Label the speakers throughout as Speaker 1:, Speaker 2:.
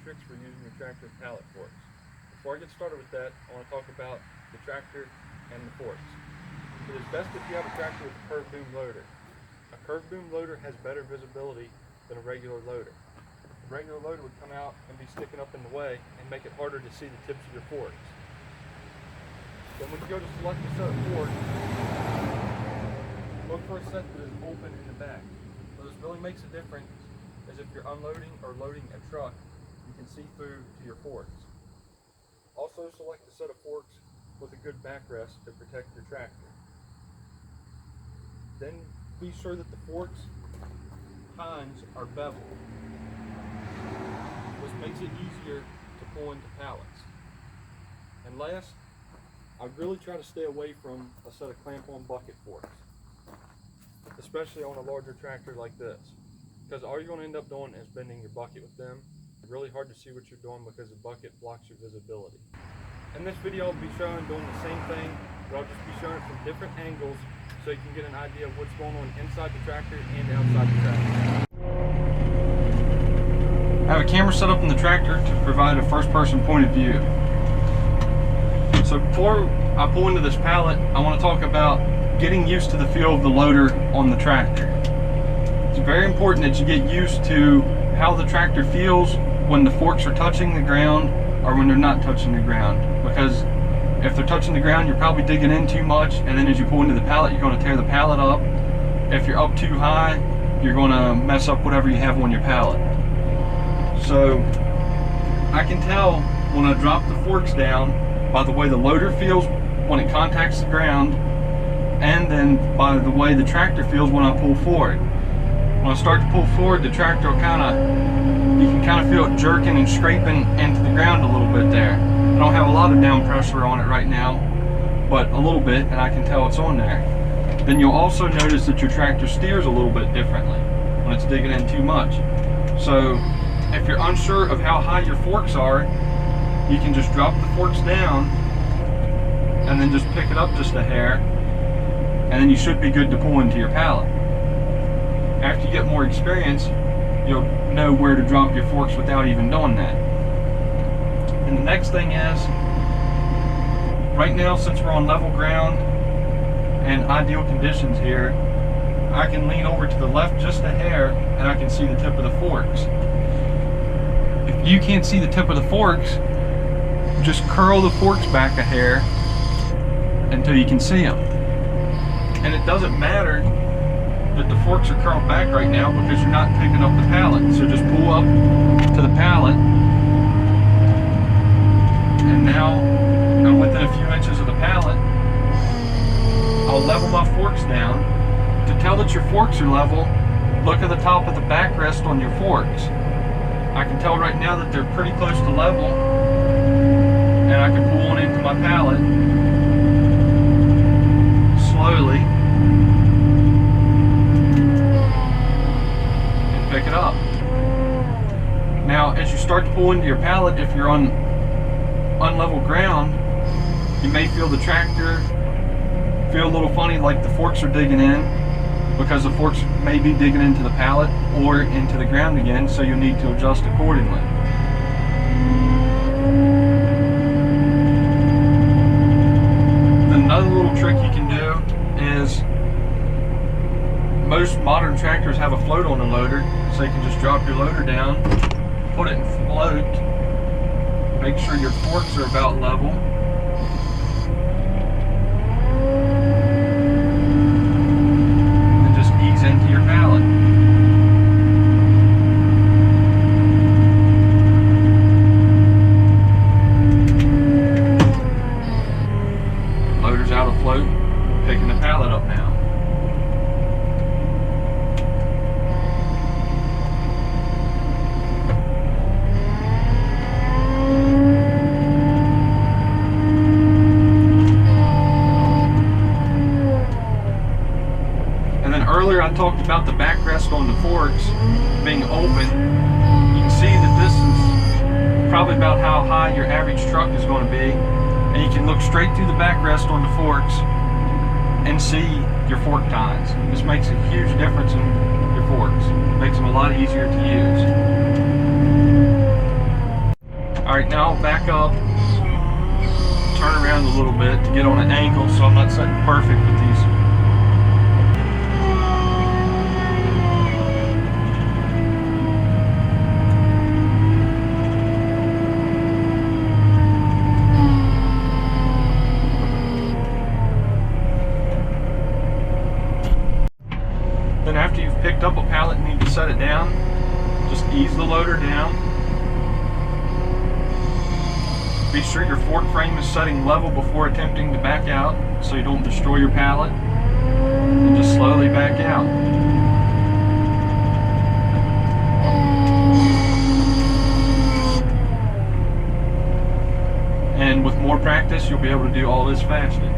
Speaker 1: tricks for using your tractor pallet forks. Before I get started with that, I want to talk about the tractor and the forks. It is best if you have a tractor with a curved boom loader. A curved boom loader has better visibility than a regular loader. A regular loader would come out and be sticking up in the way and make it harder to see the tips of your forks. Then when you go to select a set of forks, look for a set that is open in the back. So this really makes a difference, as if you're unloading or loading a truck, you can see through to your forks. Also select a set of forks with a good backrest to protect your tractor. Then be sure that the forks tines are beveled. This makes it easier to pull into pallets. And last, I really try to stay away from a set of clamp-on bucket forks, especially on a larger tractor like this, because all you're going to end up doing is bending your bucket with them. It's really hard to see what you're doing because the bucket blocks your visibility. In this video, I'll be showing doing the same thing, but I'll just be showing it from different angles so you can get an idea of what's going on inside the tractor and outside the tractor. I have a camera set up in the tractor to provide a first-person point of view. So before I pull into this pallet, I want to talk about getting used to the feel of the loader on the tractor. It's very important that you get used to how the tractor feels when the forks are touching the ground or when they're not touching the ground. Because if they're touching the ground, you're probably digging in too much, and then as you pull into the pallet, you're going to tear the pallet up. If you're up too high, you're going to mess up whatever you have on your pallet. So I can tell when I drop the forks down by the way the loader feels when it contacts the ground, and then by the way the tractor feels when I pull forward. When I start to pull forward, the tractor will you can kind of feel it jerking and scraping into the ground a little bit there. I don't have a lot of down pressure on it right now, but a little bit, and I can tell it's on there. Then you'll also notice that your tractor steers a little bit differently when it's digging in too much. So if you're unsure of how high your forks are, you can just drop the forks down and then just pick it up just a hair, and then you should be good to pull into your pallet. After you get more experience, you'll know where to drop your forks without even doing that. And the next thing is, right now since we're on level ground and ideal conditions here, I can lean over to the left just a hair and I can see the tip of the forks. If you can't see the tip of the forks, just curl the forks back a hair until you can see them. And it doesn't matter that the forks are curled back right now because you're not picking up the pallet. So just pull up to the pallet, and now I'm within a few inches of the pallet. I'll level my forks down. To tell that your forks are level, look at the top of the backrest on your forks. I can tell right now that they're pretty close to level, and I can pull on into my pallet slowly and pick it up. Now as you start to pull into your pallet, if you're on unlevel ground, you may feel the tractor feel a little funny, like the forks are digging in, because the forks may be digging into the pallet or into the ground again, so you'll need to adjust accordingly. Another little trick you can do is, most modern tractors have a float on the loader, so you can just drop your loader down, put it in float, make sure your forks are about level, and just ease into your pallet. Loader's out of float, picking the pallet up now. Earlier I talked about the backrest on the forks being open. You can see that this is probably about how high your average truck is going to be, and you can look straight through the backrest on the forks and see your fork tines. This makes a huge difference in your forks. It makes them a lot easier to use. Alright, now I'll back up, turn around a little bit to get on an angle so I'm not sitting perfect with these. Then after you've picked up a pallet and need to set it down, just ease the loader down. Be sure your fork frame is setting level before attempting to back out so you don't destroy your pallet. And just slowly back out. And with more practice, you'll be able to do all this faster.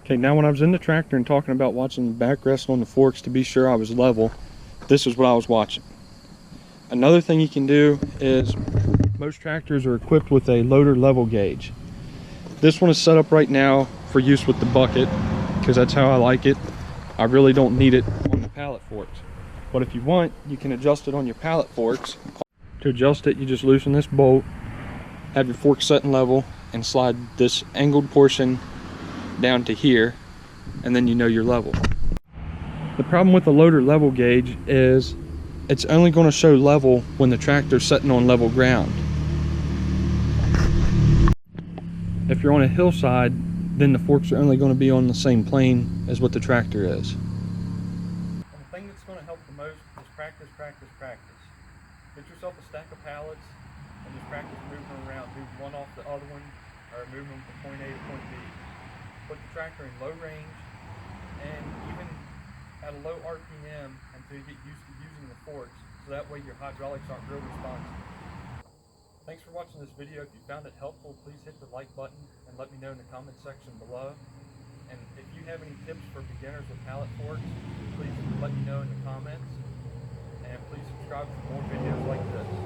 Speaker 1: Okay, now when I was in the tractor and talking about watching the backrest on the forks to be sure I was level, this is what I was watching. Another thing you can do is most tractors are equipped with a loader level gauge. This one is set up right now for use with the bucket because that's how I like it. I really don't need it on the pallet forks. But if you want, you can adjust it on your pallet forks. To adjust it, you just loosen this bolt, have your fork set and level, and slide this angled portion down to here, and then you know your level. The problem with the loader level gauge is it's only going to show level when the tractor's sitting on level ground. If you're on a hillside, then the forks are only going to be on the same plane as what the tractor is. And the thing that's going to help the most is practice, practice, practice. Get yourself a stack of pallets and just practice moving them around. Move one off the other one, or move them from point A to point B. Put the tractor in low range and even at a low RPM until you get used to using the forks, so that way your hydraulics aren't real responsive. Thanks for watching this video. If you found it helpful, please hit the like button and let me know in the comment section below. And if you have any tips for beginners with pallet forks, please let me know in the comments. And please subscribe for more videos like this.